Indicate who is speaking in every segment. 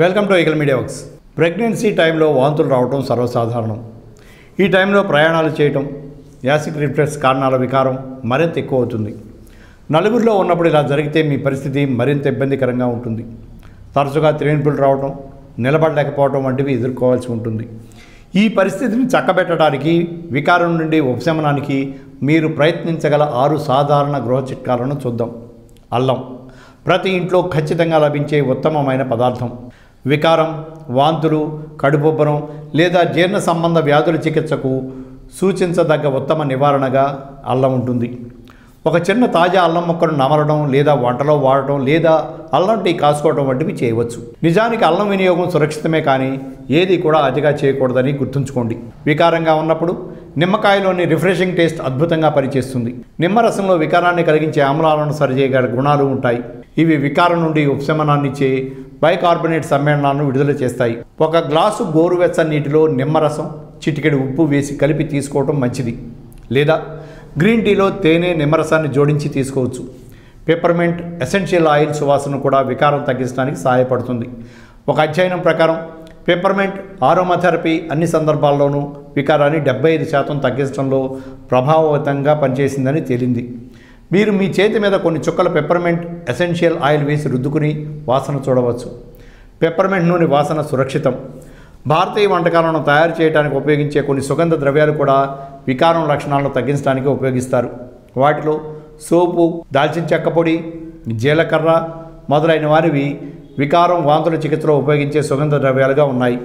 Speaker 1: Welcome to eagle media works. Pregnancy టైంలో వాంతులు రావడం సర్వసాధారణం. ఈ టైంలో ప్రయాణాలు చేయటం, యాసిడ్ రిఫ్లెక్స్ కారణాల వికారం మరింత ఎక్కువ అవుతుంది. నలుగురిలో ఉన్నప్పుడు ఇలా జరిగితే మీ పరిస్థితి మరింత ఇబ్బందికరంగా ఉంటుంది. తరచుగా త్రేణుపులు రావడం, నిలబడలేకపోవడం వంటివి ఎదుర్కోవాల్సి ఉంటుంది. ఈ పరిస్థితిని చక్కబెట్టడానికి, వికారం నుండి ఉపశమనానికి మీరు ప్రయత్నించగల 6 సాధారణ గృహ చిట్కాలను చూద్దాం. అల్లం ప్రతి ఇంట్లో ఖచ్చితంగా లభించే ఉత్తమమైన పదార్థం. వికారం, వాంతులు, కడుపుబ్బరం లేదా జీర్ణ సంబంధ వ్యాధుల చికిత్సకు సూచించదగ్గ ఉత్తమ నివారణగా అల్లం ఉంటుంది. ఒక చిన్న తాజా అల్లం ముక్కను నమలడం లేదా వంటలో వాడటం లేదా అల్లం టీ కాసుకోవడం వంటివి చేయవచ్చు. నిజానికి అల్లం వినియోగం సురక్షితమే, కానీ ఏది కూడా అతిగా చేయకూడదని గుర్తుంచుకోండి. వికారంగా ఉన్నప్పుడు నిమ్మకాయలోని రిఫ్రెషింగ్ టేస్ట్ అద్భుతంగా పనిచేస్తుంది. నిమ్మరసంలో వికారాన్ని కలిగించే ఆమ్లాలను సరిచేయగల గుణాలు ఉంటాయి. ఇవి వికారం నుండి ఉపశమనాన్నిచ్చే బైకార్బోనేట్ సమ్మేళనాలను విడుదల చేస్తాయి. ఒక గ్లాసు గోరువెచ్చని నీటిలో నిమ్మరసం, చిటికెడు ఉప్పు వేసి కలిపి తీసుకోవడం మంచిది. లేదా గ్రీన్ టీలో తేనె, నిమ్మరసాన్ని జోడించి తీసుకోవచ్చు. పెప్పర్మెంట్ ఎసెన్షియల్ ఆయిల్ సువాసన కూడా వికారం తగ్గించడానికి సహాయపడుతుంది. ఒక అధ్యయనం ప్రకారం పెప్పర్మెంట్ ఆరోమాథెరపీ అన్ని సందర్భాల్లోనూ వికారాన్ని 75% తగ్గించడంలో ప్రభావవంతంగా పనిచేసిందని తేలింది. మీరు మీ చేతి మీద కొన్ని చుక్కల పెప్పర్మెంట్ ఎసెన్షియల్ ఆయిల్ వేసి రుద్దుకుని వాసన చూడవచ్చు. పెప్పర్మెంట్ నూనె వాసన సురక్షితం. భారతీయ వంటకాలను తయారు చేయడానికి ఉపయోగించే కొన్ని సుగంధ ద్రవ్యాలు కూడా వికారం లక్షణాలను తగ్గించడానికి ఉపయోగిస్తారు. వాటిలో సోపు, దాల్చిన చెక్క పొడి, జీలకర్ర మొదలైన వారివి వికారం, వాంతుల చికిత్సలో ఉపయోగించే సుగంధ ద్రవ్యాలుగా ఉన్నాయి.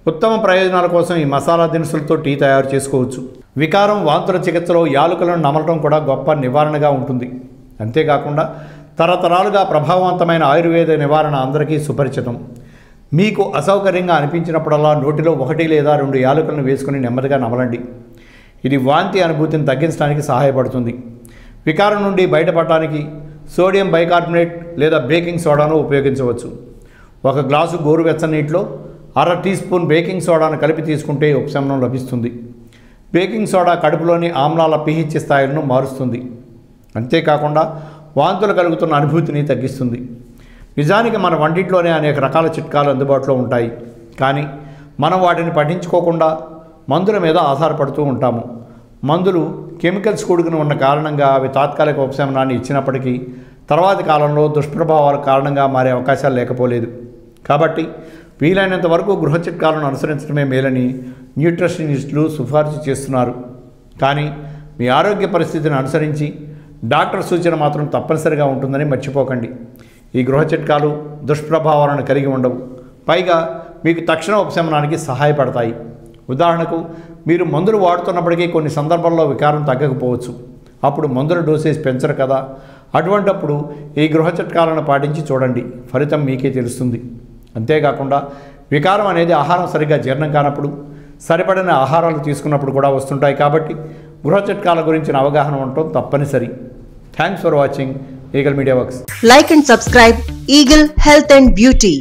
Speaker 1: ఉత్తమ ప్రయోజనాల కోసం ఈ మసాలా దినుసులతో టీ తయారు చేసుకోవచ్చు. వికారం, వాంతుల చికిత్సలో యాలకులను నమలడం కూడా గొప్ప నివారణగా ఉంటుంది. అంతేకాకుండా తరతరాలుగా ప్రభావవంతమైన ఆయుర్వేద నివారణ అందరికీ సుపరిచితం. మీకు అసౌకర్యంగా అనిపించినప్పుడల్లా నోటిలో 1 లేదా 2 యాలకులను వేసుకుని నెమ్మదిగా నమలండి. ఇది వాంతి అనుభూతిని తగ్గించడానికి సహాయపడుతుంది. వికారం నుండి బయటపడటానికి సోడియం బైకార్బోనేట్ లేదా బేకింగ్ సోడాను ఉపయోగించవచ్చు. ఒక గ్లాసు గోరువెచ్చని నీటిలో 1/2 టీ స్పూన్ బేకింగ్ సోడాను కలిపి తీసుకుంటే ఉపశమనం లభిస్తుంది. బేకింగ్ సోడా కడుపులోని ఆమ్లాల pH స్థాయిలను మారుస్తుంది. అంతేకాకుండా వాంతులు కలుగుతున్న అనుభూతిని తగ్గిస్తుంది. నిజానికి మన వంటింట్లోనే అనేక రకాల చిట్కాలు అందుబాటులో ఉంటాయి, కానీ మనం వాటిని పఠించుకోకుండా మందుల మీద ఆధారపడుతూ ఉంటాము. మందులు కెమికల్స్ కూడుకుని ఉన్న కారణంగా అవి తాత్కాలిక ఉపశమనాన్ని ఇచ్చినప్పటికీ తర్వాతి కాలంలో దుష్ప్రభావాల కారణంగా మారే అవకాశాలు లేకపోలేదు. కాబట్టి వీలైనంత వరకు గృహ చిట్కాలను అనుసరించడమే మేలని న్యూట్రిషనిస్టులు సిఫార్సు చేస్తున్నారు. కానీ మీ ఆరోగ్య పరిస్థితిని అనుసరించి డాక్టర్ సూచన మాత్రం తప్పనిసరిగా ఉంటుందని మర్చిపోకండి. ఈ గృహ చిట్కాలు దుష్ప్రభావాలను కలిగి ఉండవు, పైగా మీకు తక్షణ ఉపశమనానికి సహాయపడతాయి. ఉదాహరణకు, మీరు మందులు వాడుతున్నప్పటికీ కొన్ని సందర్భాల్లో వికారం తగ్గకపోవచ్చు. అప్పుడు మందుల డోసేజ్ పెంచరు కదా. అటువంటప్పుడు ఈ గృహ చిట్కాలను పాటించి చూడండి, ఫలితం మీకే తెలుస్తుంది. అంతేకాకుండా వికారం అనేది ఆహారం సరిగ్గా జీర్ణం కానప్పుడు, సరిపడిన ఆహారాలు తీసుకున్నప్పుడు కూడా వస్తుంటాయి. కాబట్టి గృహ చిట్కాల గురించిన అవగాహన ఉండటం తప్పనిసరి. Thanks for watching eagle media works.
Speaker 2: Like and subscribe Eagle Health and Beauty.